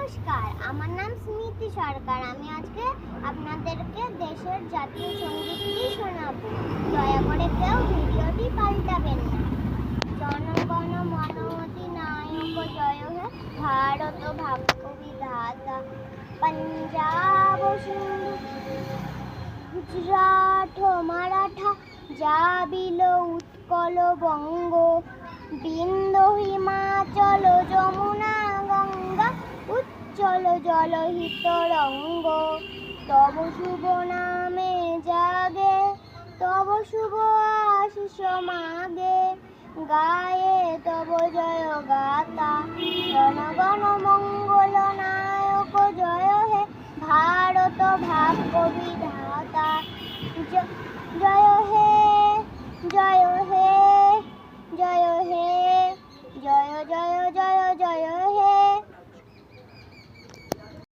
নমস্কার, আমার নাম স্মৃতি সরকার। আমি আজকে আপনাদেরকে দেশের জাতীয় সঙ্গীতটি শোনাবো। দয়া করে কেউ ভিডিওটি পাল্টাবেন না। জনগণ মন অধিনায়ক জয় হে, ভারত ভাগ্য বিধাতা। পঞ্জাব সিন্ধু গুজরাট মারাঠা, জাবিল উৎকল বঙ্গ, বিন্দ হিমাচল যমুনা গঙ্গা, উচ্চল জলহিত রঙ্গ। তব শুভ নামে জাগে, তব শুভ আশিস মাগে, গায়ে তব জয় গাতা। জনগণ মঙ্গল নায়ক জয় হে, ভারত ভাগ্য বিধাতা। জয় হে, জয় হে।